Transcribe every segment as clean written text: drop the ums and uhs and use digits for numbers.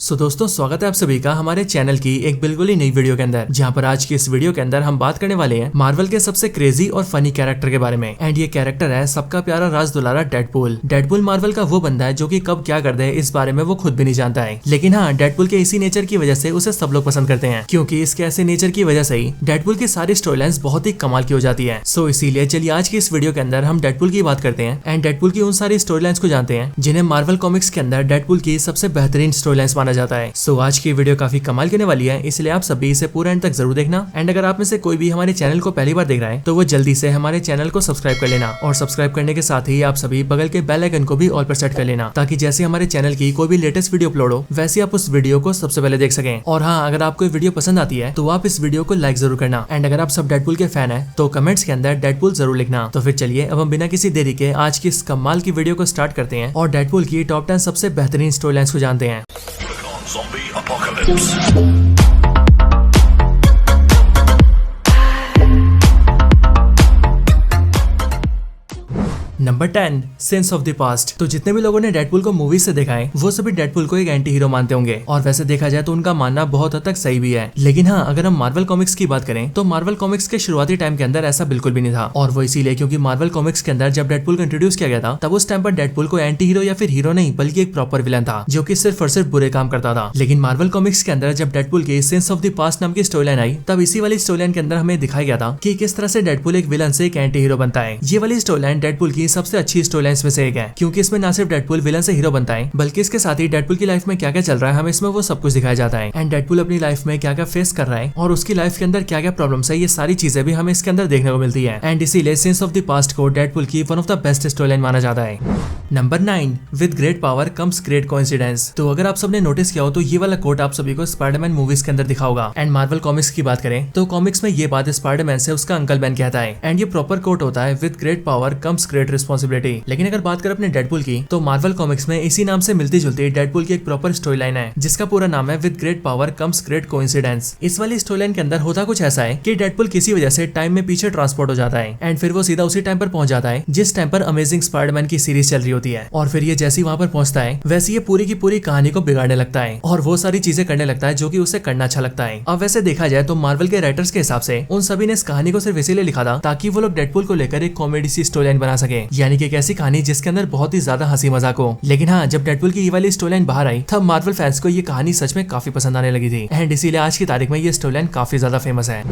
दोस्तों स्वागत है आप सभी का हमारे चैनल की एक बिल्कुल ही नई वीडियो के अंदर, जहां पर आज की इस वीडियो के अंदर हम बात करने वाले हैं मार्वल के सबसे क्रेजी और फनी कैरेक्टर के बारे में। एंड ये कैरेक्टर है सबका प्यारा राज दुलारा डेडपूल। डेडपूल मार्वल का वो बंदा है जो कि कब क्या कर दे इस बारे में वो खुद भी नहीं जानता है, लेकिन हाँ डेडपूल के इसी नेचर की वजह से उसे सब लोग पसंद करते हैं, क्योंकि इसके ऐसे नेचर की वजह से ही डेडपूल की सारी स्टोरी लाइन्स बहुत ही कमाल की हो जाती है। सो इसीलिए चलिए आज की इस वीडियो के अंदर हम डेडपूल की बात करते हैं एंड डेडपूल की उन सारी स्टोरी लाइन्स को जानते हैं जिन्हें मार्वल कॉमिक्स के अंदर डेडपूल की सबसे बेहतरीन स्टोरी लाइन्स माना जाता है। सो आज की वीडियो काफी कमाल करने वाली है, इसलिए आप सभी इसे पूरा एंड तक जरूर देखना। एंड अगर आप में से कोई भी हमारे चैनल को पहली बार देख रहा है तो वो जल्दी से हमारे चैनल को सब्सक्राइब कर लेना, और सब्सक्राइब करने के साथ ही आप सभी बगल के बेल आइकन को भी ऑल पर सेट कर लेना, ताकि जैसे हमारे चैनल की कोई भी लेटेस्ट वीडियो अपलोड हो वैसे आप उस वीडियो को सबसे पहले देख सकें। और हाँ, अगर आपको वीडियो पसंद आती है तो आप इस वीडियो को लाइक जरूर करना। एंड अगर आप सब डेडपूल के फैन है तो कमेंट्स के अंदर डेडपूल जरूर लिखना। तो फिर चलिए अब हम बिना किसी देरी के आज की इस कमाल की वीडियो को स्टार्ट करते हैं और डेडपूल की टॉप 10 सबसे बेहतरीन स्टोरी लाइन्स को जानते हैं। Zombie apocalypse. Number 10 sense of the past. तो जितने भी लोगों ने डेडपूल को मूवीज से देखा है वो सभी डेडपूल को एक एंटी हीरो मानते होंगे, और वैसे देखा जाए तो उनका मानना बहुत हद तक सही भी है। लेकिन हाँ, अगर हम मार्वल कॉमिक्स की बात करें तो मार्वल कॉमिक्स के शुरुआती टाइम के अंदर ऐसा बिल्कुल भी नहीं था, और वो इसीलिए क्योंकि मार्वल कॉमिक्स के अंदर जब डेडपूल को इंट्रोड्यूस किया गया था तब उस टाइम पर डेडपूल को एंटी हीरो या फिर हीरो नहीं बल्कि एक प्रॉपर विलन था जो कि सिर्फ और सिर्फ बुरे काम करता था। लेकिन मार्वल कॉमिक्स के अंदर जब डेडपूल की सेंस ऑफ द पास्ट नाम की स्टोरी लाइन आई तब इसी वाली स्टोरी लाइन के अंदर हमें दिखाया गया था कि किस तरह से डेडपूल एक विलन से एक एंटी हीरो बनता है। ये वाली स्टोरी लाइन डेडपूल की सबसे अच्छी स्टोरी लाइन्स में से एक है, क्योंकि इसमें ना सिर्फ डेडपूल विलन से हीरो बनता है बल्कि इसके साथ ही डेडपूल की लाइफ में क्या क्या चल रहा है हमें इसमें वो सब कुछ दिखाया जाता है। एंड डेडपूल अपनी लाइफ में क्या क्या फेस कर रहा है और उसकी लाइफ के अंदर क्या क्या प्रॉब्लम्स है, ये सारी चीजें भी हमें इसके अंदर देखने को मिलती है। एंड इसीलिए सेंस ऑफ द पास्ट को डेडपूल की one of the best story line माना जाता है। Number 9 with great power comes great coincidence. तो अगर आप सबने नोटिस किया हो तो ये वाला कोट आप सभी को स्पाइडरमैन मूवीज के अंदर दिखा होगा। एंड मार्वल कॉमिक्स की बात करें तो कॉमिक्स में ये बात स्पाइडरमैन से उसका अंकल बेन कहता है, एंड ये प्रॉपर कोट होता है with great power comes great responsibility. लेकिन अगर बात करें अपने डेडपूल की तो मार्वल कॉमिक्स में इसी नाम से मिलती जुलती डेडपूल की एक प्रॉपर स्टोरी लाइन है जिसका पूरा नाम है with great power comes great coincidence. इस वाली स्टोरी लाइन के अंदर होता कुछ ऐसा है कि डेडपूल किसी वजह से टाइम में पीछे ट्रांसपोर्ट हो जाता है एंड फिर वो सीधा उसी टाइम पर पहुंच जाता है जिस टाइम पर अमेजिंग स्पाइडरमैन की सीरीज चल रही होती है। और फिर ये जैसे वहां पर पहुंचता है वैसे ये पूरी की पूरी कहानी को बिगाड़ने लगता है और वो सारी चीजें करने लगता है जो कि उसे करना अच्छा लगता है। अब वैसे देखा जाए तो मार्वल के राइटर्स के हिसाब से उन सभी ने इस कहानी को सिर्फ इसीलिए लिखा था ताकि वो लोग डेडपूल को लेकर एक कॉमेडी सी स्टोरी लाइन बना सके, यानी कि एक ऐसी कहानी जिसके अंदर बहुत ही ज्यादा हंसी मजाक हो। लेकिन हाँ, जब डेडपूल की ये वाली स्टोरी लाइन बाहर आई तब मार्वल फैंस को ये कहानी सच में काफी पसंद आने लगी थी, एंड इसीलिए आज की तारीख में ये स्टोरी लाइन काफी ज्यादा फेमस है।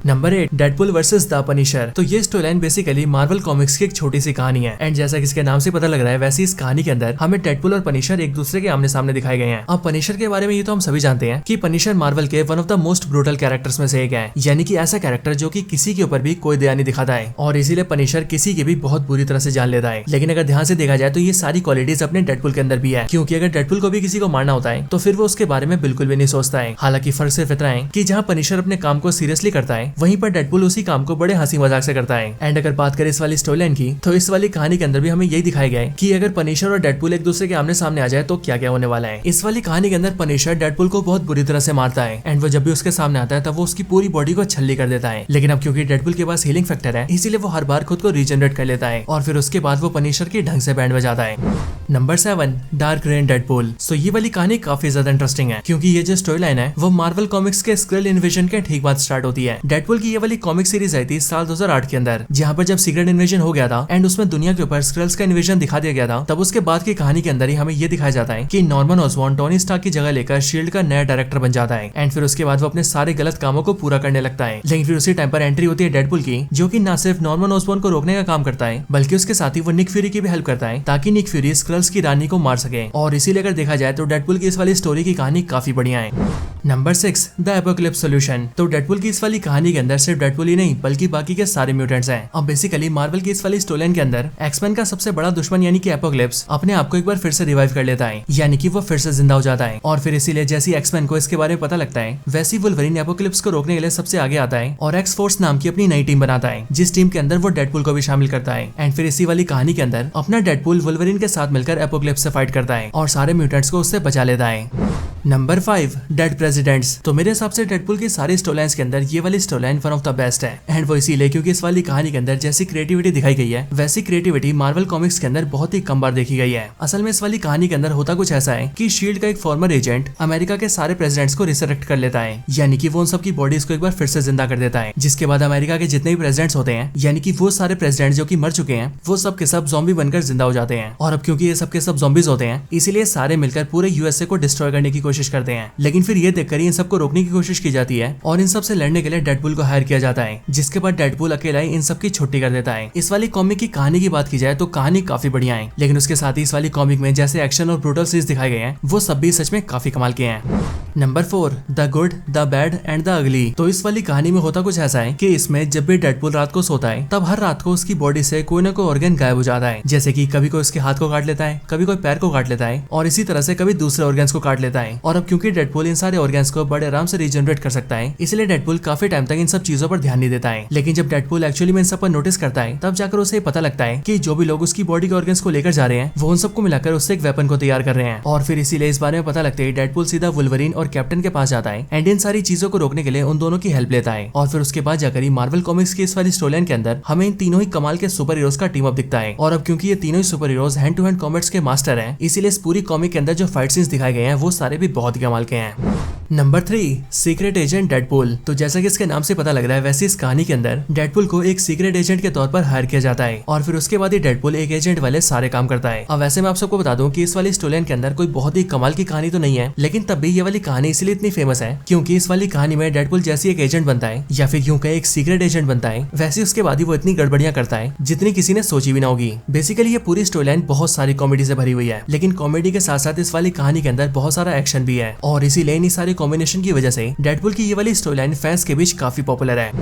Number 8 Deadpool versus the Punisher. तो ये story line basically Marvel comics की एक छोटी सी कहानी है, एंड जैसा कि इसके नाम से पता लग रहा है वैसे इस कहानी के अंदर हमें डेडपूल और पनिशर एक दूसरे के आमने सामने दिखाए गए हैं। अब पनिशर के बारे में ये तो हम सभी जानते हैं कि पनिशर मार्वल के one of the most brutal characters में से एक है, यानी कि ऐसा कैरेक्टर जो कि किसी के ऊपर भी कोई दया नहीं दिखाता है, और इसीलिए पनिशर किसी की भी बहुत बुरी तरह से जान लेता है। लेकिन अगर ध्यान से देखा जाए तो ये सारी क्वालिटीज अपने डेडपूल के अंदर भी है, क्योंकि अगर डेडपूल को भी किसी को मारना होता है तो फिर वो उसके बारे में बिल्कुल भी नहीं सोचता है। हालांकि फर्क सिर्फ इतना है कि जहाँ पनिशर अपने काम को सीरियसली करता है वहीं पर डेडपूल उसी काम को बड़े हंसी मजाक से करता है। एंड अगर बात करें इस वाली स्टोरी लाइन की तो इस वाली कहानी के अंदर भी हमें यही दिखाया गया है कि अगर पनिशर और डेडपूल एक दूसरे के आमने सामने आ जाए तो क्या क्या होने वाला है। इस वाली कहानी के अंदर पनिशर डेडपूल को बहुत बुरी तरह से मारता है, एंड वो जब भी उसके सामने आता है तब वो उसकी पूरी बॉडी को छल्ली कर देता है। लेकिन अब क्योंकि डेडपूल के पास हीलिंग फैक्टर है इसीलिए वो हर बार खुद को रीजनरेट कर लेता है, और फिर उसके बाद वो पनिशर की ढंग से बैंड बजाता है। Number 7 Dark Reign Deadpool. So ये वाली कहानी काफी ज्यादा इंटरेस्टिंग है, क्योंकि ये जो स्टोरी लाइन है वो मार्वल कॉमिक्स के स्क्रल इन्वेजन के ठीक बाद स्टार्ट होती है। डेडपूल की ये वाली कॉमिक सीरीज आई थी साल 2008 के अंदर, जहाँ पर जब सीक्रेट इन्वेजन हो गया था एंड उसमें दुनिया के ऊपर स्क्रल्स का इन्वेजन दिखा दिया गया था, तब उसके बाद की कहानी के अंदर ही हमें ये दिखाया जाता है कि नॉर्मन ऑसबॉर्न टोनी स्टार्क की जगह लेकर शील्ड का नया डायरेक्टर बन जाता है, एंड फिर उसके बाद वो अपने सारे गलत कामों को पूरा करने लगता है। लेकिन फिर उसी टाइम पर एंट्री होती है डेडपूल की, जो कि न सिर्फ नॉर्मन ऑसबॉर्न को रोकने का काम करता है बल्कि उसके साथ ही वो निक फ्यूरी की भी हेल्प करता है ताकि निक फ्यूरी स्क्रल्स की रानी को मार सके। और इसीलिए अगर देखा जाए तो डेडपूल की इस वाली स्टोरी की कहानी काफी बढ़िया है। Number 6 the apocalypse solution. तो डेडपूल की इस वाली कहानी के अंदर सिर्फ डेडपूल ही नहीं बल्कि बाकी के सारे म्यूटेंट्स हैं। अब बेसिकली मार्वल की इस वाली स्टोरी लाइन के अंदर एक्समैन का सबसे बड़ा दुश्मन यानी कि एपोकलिप्स अपने आप को एक बार फिर से रिवाइव कर लेता है, यानी कि वो फिर से जिंदा हो जाता है। और फिर इसीलिए जैसी एक्समैन को इसके बारे में पता लगता है वैसी वुल्वरीन एपोकलिप्स को रोकने के लिए सबसे आगे आता है और एक्स फोर्स नाम की अपनी नई टीम बनाता है, जिस टीम के अंदर वो डेडपूल को भी शामिल करता है। एंड फिर इसी वाली कहानी के अंदर अपना डेडपूल वुल्वरीन के साथ मिलकर एपोकलिप्स से फाइट करता है और सारे म्यूटेंट्स को उससे बचा लेता है। Number 5 dead presidents. तो मेरे हिसाब से डेडपुल की सारी स्टोरीलाइंस के अंदर ये वाली storyline one of the best है, एंड वो इसीलिए क्योंकि इस वाली कहानी के अंदर जैसी क्रिएटिविटी दिखाई गई है वैसी क्रिएटिविटी मार्वल कॉमिक्स के अंदर बहुत ही कम बार देखी गई है। असल में इस वाली कहानी के अंदर होता कुछ ऐसा है कि शील्ड का एक फॉर्मर एजेंट अमेरिका के सारे प्रेसिडेंट्स को रिसरेक्ट कर लेता है, यानी कि वो उन सबकी बॉडीज को एक बार फिर से जिंदा कर देता है, जिसके बाद अमेरिका के जितने भी प्रेसिडेंट्स होते हैं, यानी कि वो सारे प्रेसिडेंट जो कि मर चुके हैं, वो सब के सब ज़ॉम्बी बनकर जिंदा हो जाते हैं। और अब क्योंकि ये सब के सब ज़ॉम्बीज होते हैं, इसीलिए सारे मिलकर पूरे यूएसए को डिस्ट्रॉय करने की कोशिश करते हैं। लेकिन फिर ये देखकर इन सबको रोकने की कोशिश की जाती है और इन सब से लड़ने के लिए डेडपुल को हायर किया जाता है, जिसके बाद डेडपुल अकेला ही इन सब की छुट्टी कर देता है। इस वाली कॉमिक की कहानी की बात की जाए तो कहानी काफी बढ़िया है, लेकिन उसके साथ ही इस वाली कॉमिक में जैसे एक्शन और ब्रूटल सीन्स दिखाए गए हैं वो सब भी सच में काफी कमाल के हैं। Number 4 the good the bad and the ugly. तो इस वाली कहानी में होता कुछ ऐसा है कि इसमें जब भी डेडपुल रात को सोता है तब हर रात को उसकी बॉडी से कोई ना कोई ऑर्गन गायब हो जाता है, जैसे कि कभी कोई उसके हाथ को काट लेता है, कभी कोई पैर को काट लेता है और इसी तरह से कभी दूसरे ऑर्गन्स को काट लेता है। और अब क्योंकि डेडपुल इन सारे ऑर्गन्स को बड़े आराम से रीजनरेट कर सकता है, इसलिए डेडपुल काफी टाइम तक इन सब चीजों पर ध्यान नहीं देता है। लेकिन जब डेडपुल एक्चुअली में इन सब पर नोटिस करता है तब जाकर उसे पता लगता है कि जो भी लोग उसकी बॉडी के ऑर्गन्स को लेकर जा रहे हैं वो उन सबको मिलाकर उससे एक वेपन को तैयार कर रहे हैं। और फिर इसीलिए इस बारे में पता लगता है डेडपुल सीधा वुल्वरीन और कैप्टन के पास जाता है एंड इन सारी चीजों को रोकने के लिए उन दोनों की हेल्प लेता है। और फिर उसके बाद जाकर ही मार्वल कॉमिक्स की इस वाली स्टोरीलाइन के अंदर हमें इन तीनों ही कमाल के सुपर हीरोज का टीम अप दिखता है। और अब क्योंकि ये तीनों ही super heroes hand to hand combats के मास्टर हैं, इसीलिए इस पूरी कॉमिक के अंदर जो फाइट सीन्स दिखाए गए हैं वो सारे भी बहुत ही कमाल के हैं। Number 3 secret agent Deadpool. तो जैसा कि इसके नाम से पता लग रहा है वैसे इस कहानी के अंदर डेडपुल को एक सीक्रेट एजेंट के तौर पर हायर किया जाता है और फिर उसके बाद ही डेडपुल एक एजेंट वाले सारे काम करता है। अब वैसे मैं आप सबको बता दूं कि इस वाली स्टोरीलाइन के अंदर कोई बहुत ही कमाल की कहानी तो नहीं है, लेकिन तब भी ये वाली कहानी इसलिए इतनी फेमस है क्योंकि इस वाली कहानी में डेडपुल जैसी एक एजेंट बनता है या फिर यूं कहे एक सीक्रेट एजेंट बनता है, वैसे उसके बाद ही वो इतनी गड़बड़ियां करता है जितनी किसी ने सोची भी ना होगी। बेसिकली ये पूरी स्टोरीलाइन बहुत सारी कॉमेडी से भरी हुई है, लेकिन कॉमेडी के साथ साथ इस वाली कहानी के अंदर बहुत सारा एक्शन भी है और इसीलिए इन सारे कॉम्बिनेशन की वजह से डेडपुल की ये वाली स्टोरीलाइन फैंस के बीच काफी पॉपुलर है।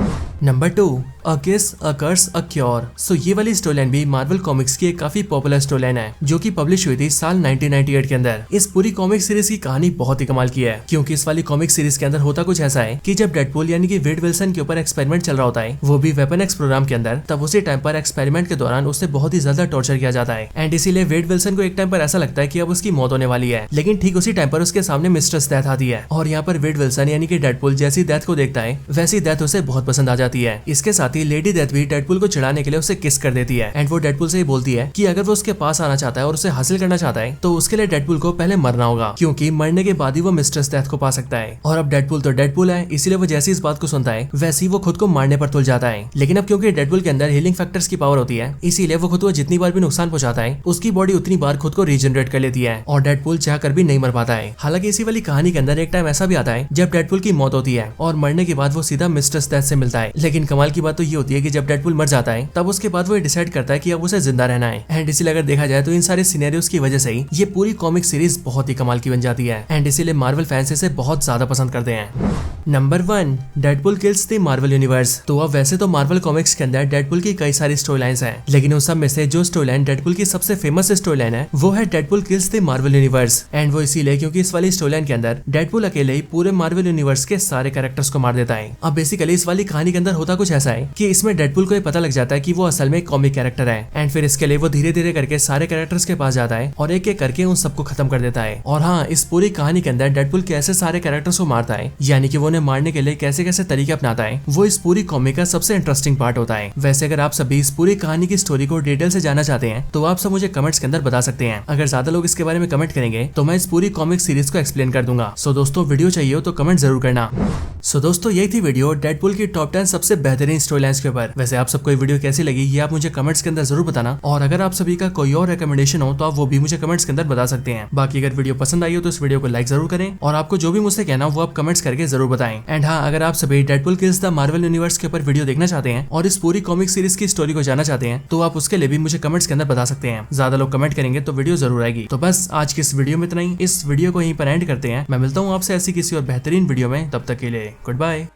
नंबर 2 अ किस अ कर्स अ क्योर। सो ये वाली स्टोरीलाइन भी मार्वल कॉमिक्स की एक काफी पॉपुलर स्टोरीलाइन है जो कि पब्लिश हुई थी साल 1998 के अंदर। इस पूरी कॉमिक सीरीज की कहानी बहुत ही कमाल की है क्योंकि इस वाली कॉमिक सीरीज के अंदर होता कुछ ऐसा है कि जब डेडपुल यानी कि वेड विल्सन के ऊपर एक्सपेरिमेंट चल रहा होता है, वो भी वेपन एक्स प्रोग्राम के अंदर, तब उसी टाइम पर एक्सपेरिमेंट के दौरान उससे बहुत ही ज्यादा टॉर्चर किया जाता है एंड इसीलिए वेड विल्सन को एक टाइम पर ऐसा लगता है कि अब उसकी मौत होने वाली है। लेकिन ठीक उसी टाइम पर उसके सामने मिस्ट्रेस डेथ आती है और यहाँ पर वेड विल्सन यानी कि डेडपुल जैसी डेथ को देखता है वैसी डेथ उसे बहुत पसंद आ जाती है। इसके साथ ही लेडी डेथ भी डेडपुल को चिढ़ाने के लिए उसे किस कर देती है एंड वो डेडपुल से ही बोलती है कि अगर वो उसके पास आना चाहता है और उसे हासिल करना चाहता है तो उसके लिए डेडपुल को पहले मरना होगा, क्योंकि मरने के बाद ही वो मिस्ट्रेस डेथ को पा सकता है। और अब डेडपुल तो डेडपुल है, इसीलिए वो जैसी इस बात को सुनता है वैसे ही वो खुद को मारने पर तुल जाता है। लेकिन अब क्योंकि डेडपुल के अंदर हीलिंग फैक्टर्स की पावर होती है, इसीलिए वो खुद को जितनी बार भी नुकसान पहुंचाता है उसकी बॉडी उतनी बार खुद को रीजनरेट कर लेती है और डेडपुल चाहकर भी नहीं मर पाता है। हालांकि इसी वाली कहानी के अंदर एक टाइम ऐसा भी आता है जब डेडपुल की मौत होती है और मरने के बाद वो सीधा मिस्ट्रेस डेथ से मिलता है। लेकिन कमाल की बात तो ये होती है कि जब डेडपुल मर जाता है तब उसके बाद वो डिसाइड करता है कि अब उसे जिंदा रहना है एंड इसीलिए अगर देखा जाए तो इन सारे सिनेरियोस की वजह से ही ये पूरी कॉमिक सीरीज बहुत ही कमाल की बन जाती है एंड इसीलिए मार्वल फैंस इसे बहुत ज्यादा पसंद करते हैं। Number 1 Deadpool kills the Marvel universe. तो अब वैसे तो मार्वल कॉमिक्स के अंदर डेडपुल की कई सारी स्टोरी लाइन्स हैं, लेकिन उन सब में से जो स्टोरी लाइन डेडपुल की सबसे फेमस स्टोरी लाइन है वो है Deadpool kills the Marvel universe. And वो इसीलिए क्योंकि इस वाली स्टोरी लाइन के अंदर डेडपुल अकेले ही पूरे मार्वल यूनिवर्स के सारे कैरेक्टर्स को मार देता है। अब बेसिकली इस वाली कहानी के अंदर होता कुछ ऐसा है कि इसमें डेडपुल को ये पता लग जाता है कि वो असल में एक कॉमिक कैरेक्टर है एंड फिर इसके लिए वो धीरे धीरे करके सारे कैरेक्टर्स के पास जाता है और एक एक करके उन सबको खत्म कर देता है। और हाँ, इस पूरी कहानी के अंदर डेडपुल कैसे सारे कैरेक्टर्स को मारता है, यानी कि वो उन्हें मारने के लिए कैसे कैसे तरीके अपनाता है, वो इस पूरी कॉमिक का सबसे इंटरेस्टिंग पार्ट होता है। वैसे अगर आप सभी इस पूरी कहानी की स्टोरी को डिटेल से जानना चाहते हैं तो आप सब मुझे कमेंट्स के अंदर बता सकते हैं। अगर ज्यादा लोग इसके बारे में कमेंट करेंगे तो मैं इस पूरी कॉमिक सीरीज को एक्सप्लेन कर दूंगा। सो दोस्तों, वीडियो चाहिए हो तो कमेंट जरूर करना। सो दोस्तों, यही थी वीडियो डेडपुल की टॉप 10 सबसे बेहतरीन स्टोरी लाइन्स के ऊपर। वैसे आप सबको ये वीडियो कैसी लगी ये आप मुझे कमेंट्स के अंदर जरूर बताना, और अगर आप सभी का कोई और रिकमेंडेशन हो तो आप वो भी मुझे कमेंट्स के अंदर बता सकते हैं। बाकी अगर वीडियो पसंद आई हो तो इस वीडियो को लाइक जरूर करें और आपको जो भी मुझसे कहना हो वो आप कमेंट्स करके जरूर बताएं। एंड हाँ, अगर आप सभी Deadpool kills the Marvel universe के ऊपर वीडियो देखना चाहते हैं और इस पूरी कॉमिक सीरीज की स्टोरी को जानना चाहते हैं तो आप उसके लिए भी मुझे कमेंट्स के अंदर बता सकते हैं। ज्यादा लोग कमेंट करेंगे तो वीडियो जरूर आएगी। तो बस आज की इस वीडियो में इतना ही। इस वीडियो को यहीं पर एंड करते हैं। मैं मिलता हूँ आपसे ऐसी किसी और बेहतरीन वीडियो में। तब तक के लिए गुड बाय।